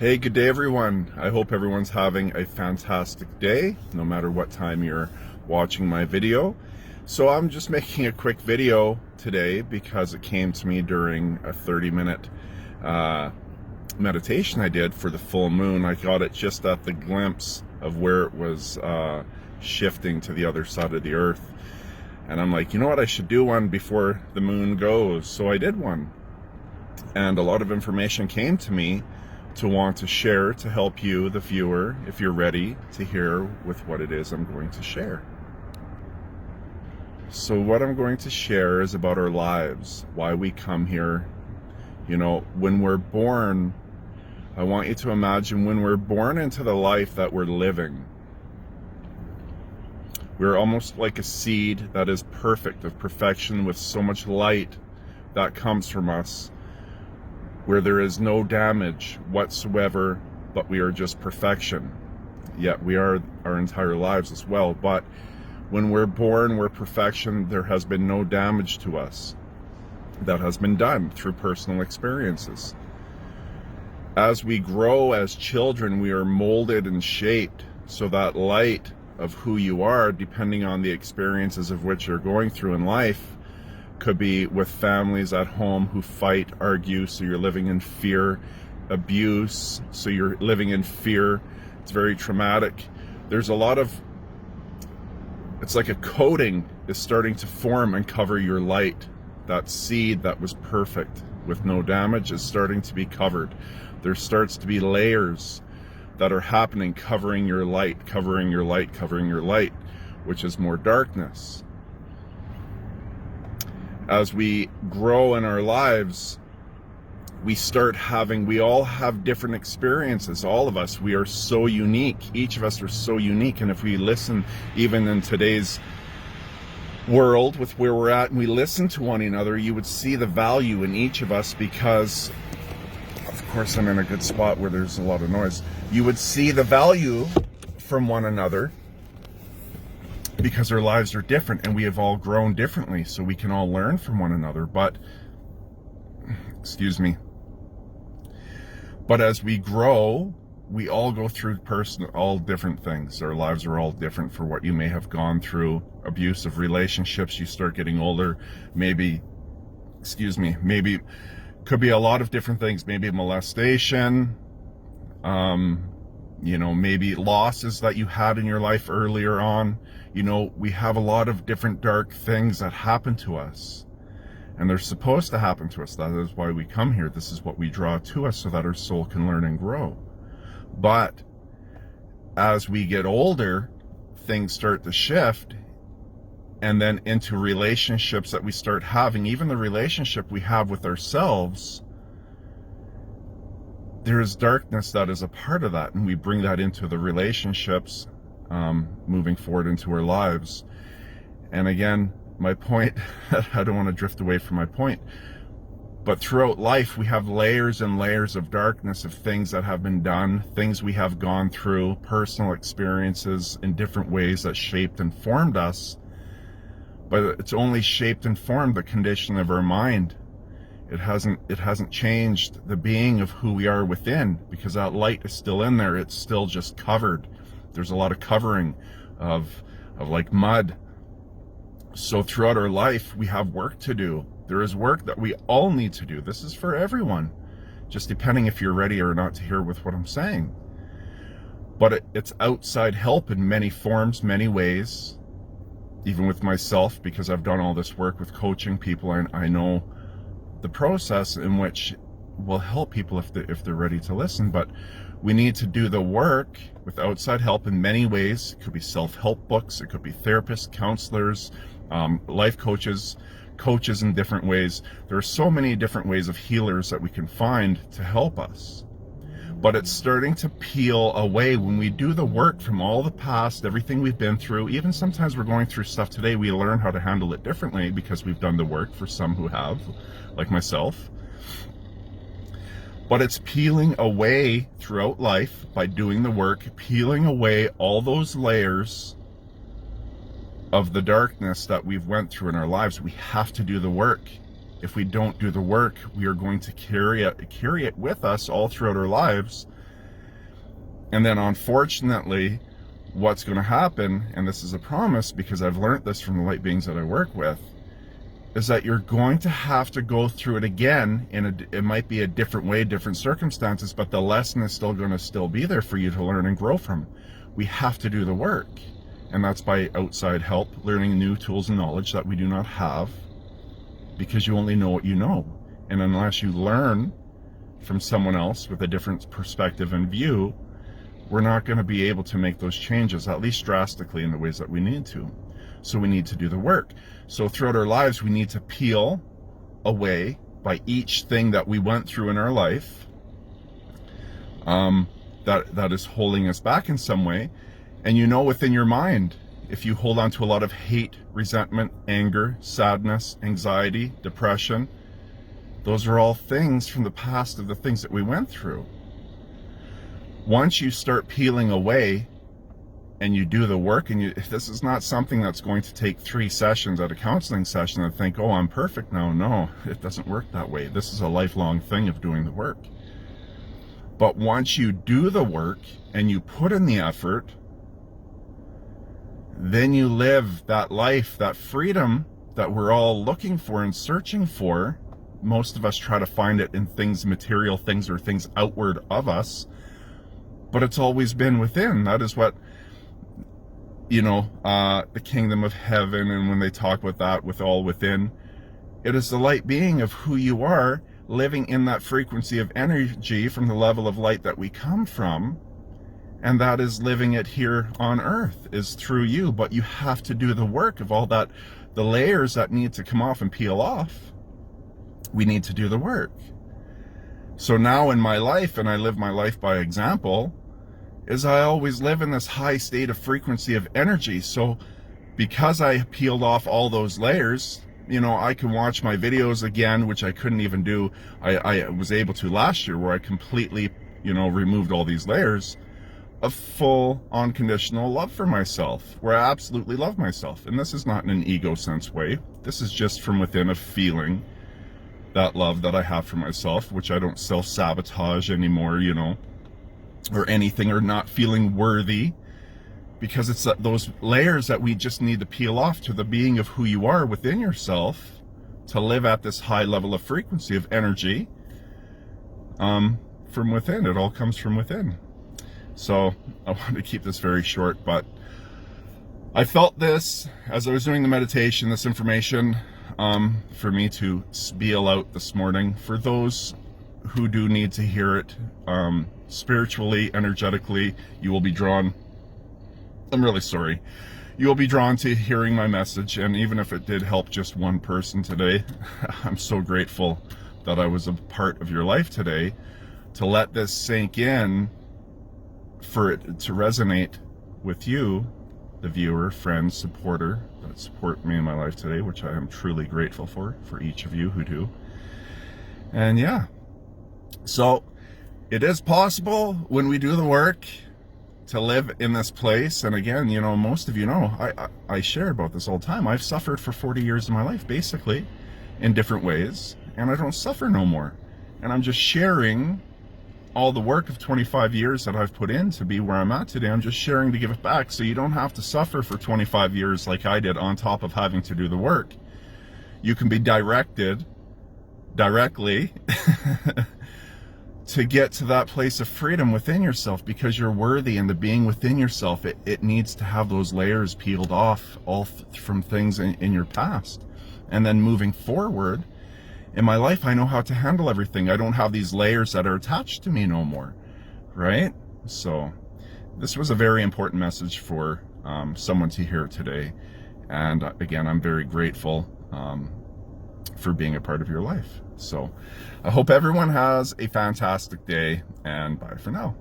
Hey, good day everyone. I hope everyone's having a fantastic day, no matter what time you're watching my video. So I'm just making a quick video today because it came to me during a 30-minute meditation I did for the full moon. I got it just at the glimpse of where it was shifting to the other side of the earth. And I'm like, you know what, I should do one before the moon goes. So I did one. And a lot of information came to me to want to share to help you, the viewer, if you're ready to hear with what it is I'm going to share. So what I'm going to share is about our lives, why we come here. You know, when we're born, I want you to imagine when we're born into the life that we're living. We're almost like a seed that is perfect, of perfection, with so much light that comes from us, where there is no damage whatsoever, but we are just perfection. Yet we are our entire lives as well. But when we're born, we're perfection. There has been no damage to us that has been done through personal experiences. As we grow as children, we are molded and shaped so that light of who you are, depending on the experiences of which you're going through in life, could be with families at home who fight, argue, so you're living in fear, abuse, so you're living in fear. It's very traumatic. There's a lot of, it's like a coating is starting to form and cover your light. That seed that was perfect with no damage is starting to be covered. There starts to be layers that are happening, covering your light, covering your light, covering your light, which is more darkness. As we grow in our lives, we all have different experiences. All of us, we are so unique. Each of us are so unique. And if we listen, even in today's world with where we're at, and we listen to one another, you would see the value in each of us, because, of course, I'm in a good spot where there's a lot of noise. You would see the value from one another, because our lives are different and we have all grown differently, so we can all learn from one another. But as we grow, we all go through all different things. Our lives are all different for what you may have gone through. Abusive relationships, you start getting older, maybe could be a lot of different things. Maybe molestation, maybe losses that you had in your life earlier on. We have a lot of different dark things that happen to us, and they're supposed to happen to us. That is why we come here. This is what we draw to us, so that our soul can learn and grow. But as we get older, things start to shift, and then into relationships that we start having, even the relationship we have with ourselves, there is darkness that is a part of that, and we bring that into the relationships moving forward into our lives. And again, my point, I don't want to drift away from my point, but throughout life we have layers and layers of darkness, of things that have been done, things we have gone through, personal experiences in different ways that shaped and formed us. But it's only shaped and formed the condition of our mind. It hasn't changed the being of who we are within, because that light is still in there. It's still just covered. There's a lot of covering of like mud. So throughout our life, we have work to do. There is work that we all need to do. This is for everyone, just depending if you're ready or not to hear with what I'm saying. But it's outside help in many forms, many ways, even with myself, because I've done all this work with coaching people, and I know the process in which will help people if they're ready to listen. But we need to do the work with outside help in many ways. It could be self-help books, it could be therapists, counselors, life coaches in different ways. There are so many different ways of healers that we can find to help us. But it's starting to peel away when we do the work from all the past, everything we've been through. Even sometimes we're going through stuff today, we learn how to handle it differently because we've done the work, for some who have, like myself. But it's peeling away throughout life by doing the work, peeling away all those layers of the darkness that we've went through in our lives. We have to do the work. If we don't do the work, we are going to carry it with us all throughout our lives, And then unfortunately, what's going to happen, and this is a promise because I've learned this from the light beings that I work with, is that you're going to have to go through it again, and it might be a different way, different circumstances, but the lesson is still going to be there for you to learn and grow from. We have to do the work, and that's by outside help, learning new tools and knowledge that we do not have, because you only know what you know. And unless you learn from someone else with a different perspective and view, we're not going to be able to make those changes, at least drastically, in the ways that we need to. So we need to do the work. So throughout our lives, we need to peel away by each thing that we went through in our life that is holding us back in some way. And you know within your mind, if you hold on to a lot of hate, resentment, anger, sadness, anxiety, depression, those are all things from the past of the things that we went through. Once you start peeling away and you do the work, and this is not something that's going to take 3 sessions at a counseling session and think, oh, I'm perfect now. No, it doesn't work that way. This is a lifelong thing of doing the work. But once you do the work and you put in the effort, then you live that life, that freedom that we're all looking for and searching for. Most of us try to find it in things, material things, or things outward of us, but it's always been within. That is what, the kingdom of heaven, and when they talk about that with all within, it is the light being of who you are, living in that frequency of energy from the level of light that we come from, and that is living it here on earth, is through you. But you have to do the work of all that, the layers that need to come off and peel off. We need to do the work. So now in my life, and I live my life by example, is I always live in this high state of frequency of energy. So because I peeled off all those layers, I can watch my videos again, which I couldn't even do. I was able to last year, where I completely, removed all these layers of full unconditional love for myself, where I absolutely love myself. And this is not in an ego sense way. This is just from within a feeling, that love that I have for myself, which I don't self-sabotage anymore, or anything, or not feeling worthy, because it's those layers that we just need to peel off to the being of who you are within yourself, to live at this high level of frequency of energy from within. It all comes from within. So I want to keep this very short, but I felt this as I was doing the meditation, this information, for me to spiel out this morning for those who do need to hear it. Spiritually, energetically, you will be drawn. I'm really sorry. You will be drawn to hearing my message, and even if it did help just one person today, I'm so grateful that I was a part of your life today, to let this sink in, for it to resonate with you, the viewer, friend, supporter that support me in my life today, which I am truly grateful for each of you who do. And yeah, so it is possible when we do the work to live in this place. And again, most of you know, I share about this all the time. I've suffered for 40 years of my life, basically, in different ways, and I don't suffer no more. And I'm just sharing all the work of 25 years that I've put in to be where I'm at today. I'm just sharing to give it back, so you don't have to suffer for 25 years like I did, on top of having to do the work. You can be directly to get to that place of freedom within yourself, because you're worthy, and the being within yourself, it needs to have those layers peeled off, all from things in your past. And then moving forward in my life, I know how to handle everything. I don't have these layers that are attached to me no more, right? So this was a very important message for someone to hear today. And again, I'm very grateful for being a part of your life. So I hope everyone has a fantastic day, and bye for now.